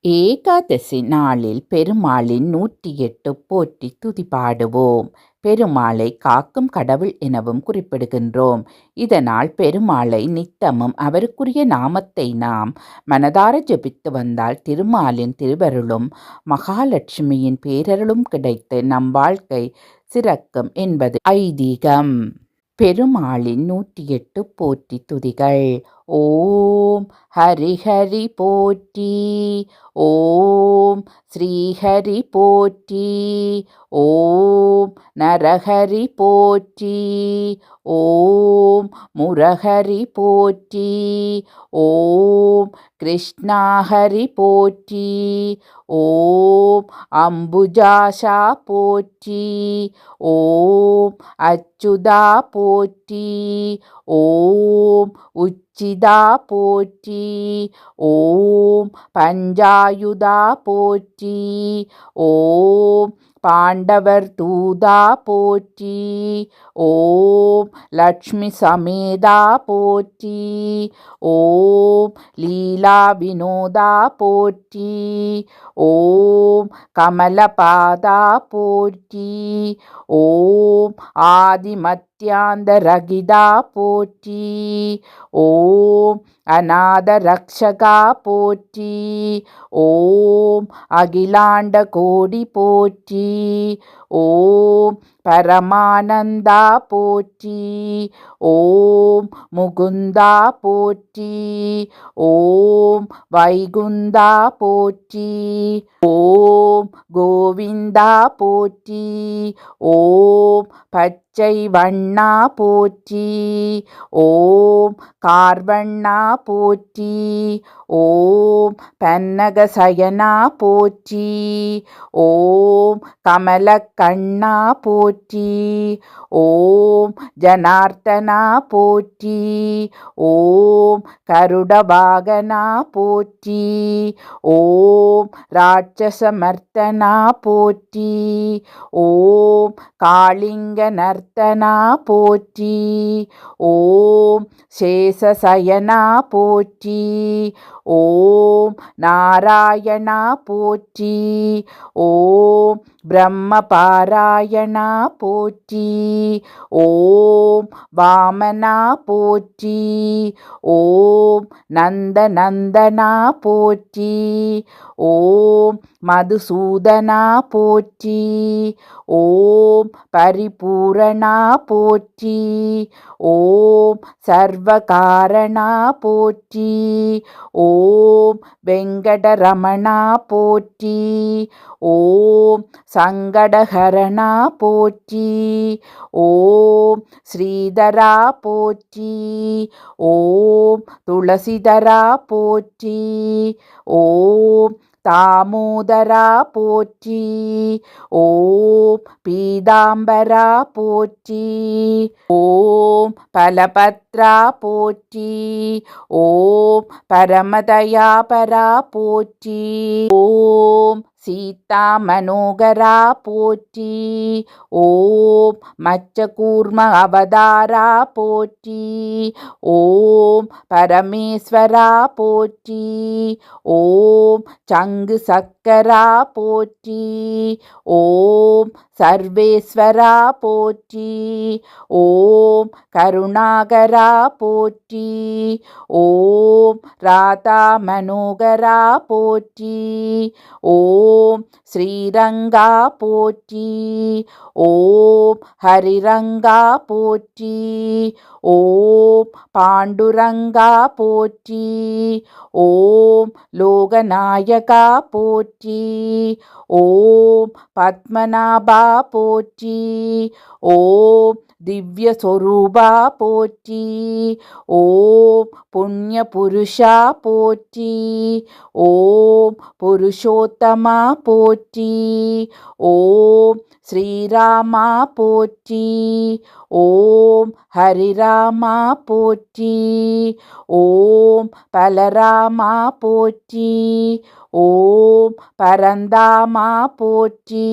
ஏகாதசி நாளில் பெருமாளின் 108 போற்றி துதி பாடுவோம். பெருமாளை காக்கும் கடவுள் எனவும் குறிப்பிடுகின்றோம். இதனால் பெருமாளை நித்தமும் அவருக்குரிய நாமத்தை நாம் மனதார ஜபித்து வந்தால் திருமாலின் திருவருளும் மகாலட்சுமியின் பேரருளும் கிடைத்து நம் வாழ்க்கை சிறக்கும் என்பது ஐதீகம். பெருமாளின் 108 போற்றி துதிகள். ஓம் ஹரிஹரி போற்றி, ஓம் ஸ்ரீஹரி போற்றி, ஓம் நரஹரி போற்றி, ஓம் முரஹரி போற்றி, ஓம் கிருஷ்ணாஹரி போற்றி, ஓம் அம்புஜாஷா போற்றி, ஓம் அச்சுதா போற்றி, ஓம் உச்சிதா போற்றி, ஓம் பஞ்சாயுதா போற்றி, ஓம் பாண்டவர் தூதா போற்றி, ஓம் லக்ஷ்மி சமேதா போற்றி, ஓம் லீலா வினோதா போற்றி, ஓம் கமலபாதா போற்றி, ஓம் ஆதிமத்யாந்தரகிதா போற்றி, ஓம் அநாத ரக்ஷகா போற்றி, ஓம் அகிலாண்ட கோடி போற்றி, ஓம் பரமானந்தா போற்றி, ஓம் முகுந்தா போற்றி, ஓம் வைகுந்தா போற்றி, ஓம் கோவிந்தா போற்றி, ஓம் பச்சை வண்ணா போற்றி, ஓம் கார்வண்ணா போற்றி, ஓம் பன்னகசயனா போற்றி, ஓம் கமலக்கண்ணா போற்றி, ஓம் ஜனார்த்தனா போற்றி, ஓம் கருடவாகனா போற்றி, ஓம் ராட்சசமர்த்தனா போற்றி, ஓம் காளிங்க நர்த்தனா போற்றி, ஓம் சேஷசயனா போற்றி, ஓம் நாராயணா போற்றி, ஓம் பிரம்மபாராயணா போற்றி, ஓம் வாமனா போற்றி, ஓம் நந்தநந்தனா போற்றி, ஓம் மதுசூதனா போற்றி, ஓம் பரிபூரணா போற்றி, ஓம் சர்வகாரணா போற்றி, ஓம் வெங்கடரமணா போற்றி, ஓம் சங்கடஹரணா போற்றி, ஓம் ஸ்ரீதரா போற்றி, ஓம் துளசிதரா போற்றி, ஓம் தாமோதரா போற்றி, ஓம் பீதாம்பரா போற்றி, ஓம் பலபத்ரா போற்றி, ஓம் பரமதயாபரா போற்றி, ஓம் சீதா மனோகரா போற்றி, ஓம் மச்சகூர்ம அவதாரா போற்றி, ஓம் பரமேஸ்வரா போற்றி, ஓம் சங்கு சக்கரா போற்றி, ஓம் சர்வேஸ்வரா போற்றி, ஓம் கருணாகரா போற்றி, ஓம் ராதா மனோகரா போற்றி, ஓம் ஸ்ரீரங்கா போற்றி, ஓம் ஹரிரங்கா போற்றி, ஓம் பாண்டுரங்கா போற்றி, ஓம் லோகநாயகா போற்றி, ஓம் பத்மநாபா போற்றி, ஓம் திவ்ய சொரூபா போற்றி, ஓம் புண்ணிய புருஷா போற்றி, ஓம் புருஷோத்தமா போற்றி, ஓம் ஸ்ரீராமா போற்றி, ஓம் ஹரிராமா போற்றி, ஓம் பலராமா போற்றி, ஓம் பரந்தாமா போற்றி,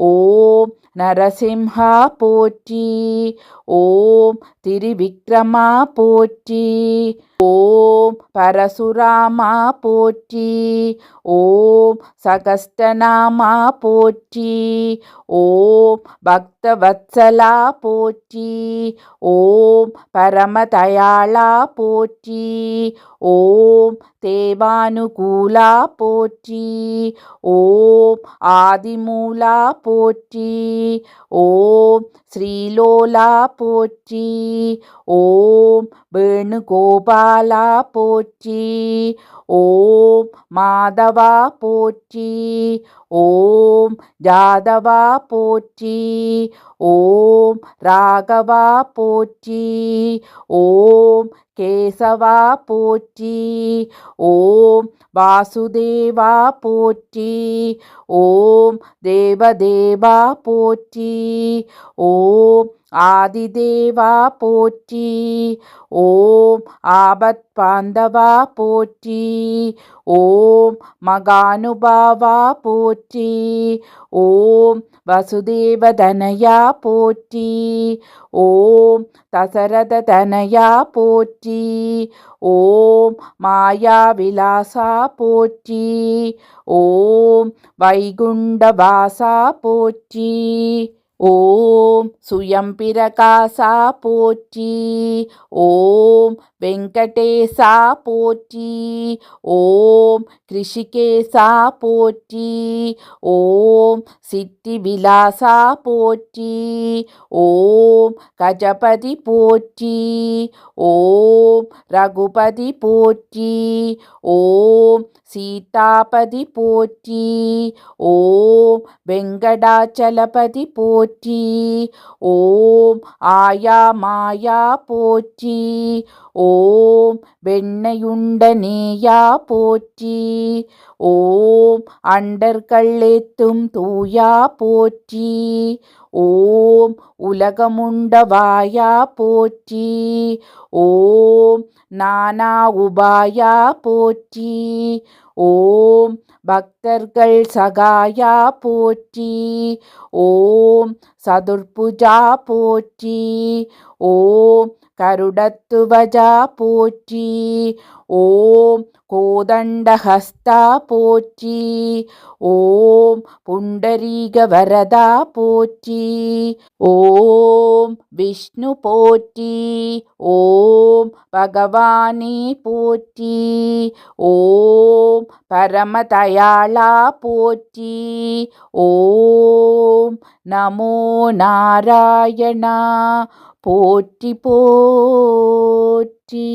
ஓம் நரசிம்ஹா போற்றி. ஓம் திரிவிக்ரமா போற்றி. ஓம் பரசுராமா போற்றி. ஓம் சகஸ்டநாமா போற்றி. ஓம் பக்தவத்சலா போற்றி. ஓம் பரமதயாளா போற்றி. ஓம் தேவானுகூலா போற்றி. ஓம் ஆதிமூலா போற்றி. ஓம் ஸ்ரீலோலா போற்றி. ஓம் வேணுகோபாலா போற்றி. ஓம் மாதவா போற்றி. ஓம் ஜாதவா போற்றி. ஓம் ராகவா போற்றி. ஓம் கேசவா போற்றி. ஓம் வாசுதேவா போற்றி. ஓம் தேவதேவா போற்றி. ஓம் ஆதிதேவா போற்றி. ஓம் ஆபத் பாந்தவா போற்றி. ஓம் மகானுபாவா போற்றி. ஓம் வசுதேவதனயா போற்றி. ஓம் தசரததனயா போற்றி. ஓம் மாயாவிலாசா போற்றி. ஓம் வைகுண்டவாசா போற்றி. ஓம் சுயம்பிரகாசா போற்றி. ஓம் வெங்கடேசா போற்றி. ஓம் கிருஷிகேசா போற்றி. ஓம் சித்திவிலாசா போற்றி. ஓம் கஜபதி போற்றி. ஓம் ரகுபதி போற்றி. ஓம் சீதாபதி போற்றி. ஓம் வெங்கடாச்சலபதி போற்றி. ஓம் ஆயா மாயா போற்றி. ஓம் வெண்ணையுண்டனேயா போற்றி. ஓம் அண்டர்களேத்தும் தூயா போற்றி. ஓம் உலகமுண்டவாயா போற்றி. ஓம் நானா உபாயா போற்றி. ஓம் பக்தர்கள் சகாயா போற்றி. ஓம் சதுர்புஜா போற்றி. ஓம் கருடத்துவஜா போற்றி. ஓம் கோதண்டஹஸ்தா போற்றி. ஓம் புண்டரீகவரதா போற்றி. ஓம் விஷ்ணு போற்றி. ஓம் பகவானே போற்றி. ஓம் பரமதயாளா போற்றி. ஓம் நமோ நாராயணா போற்றி போற்றி.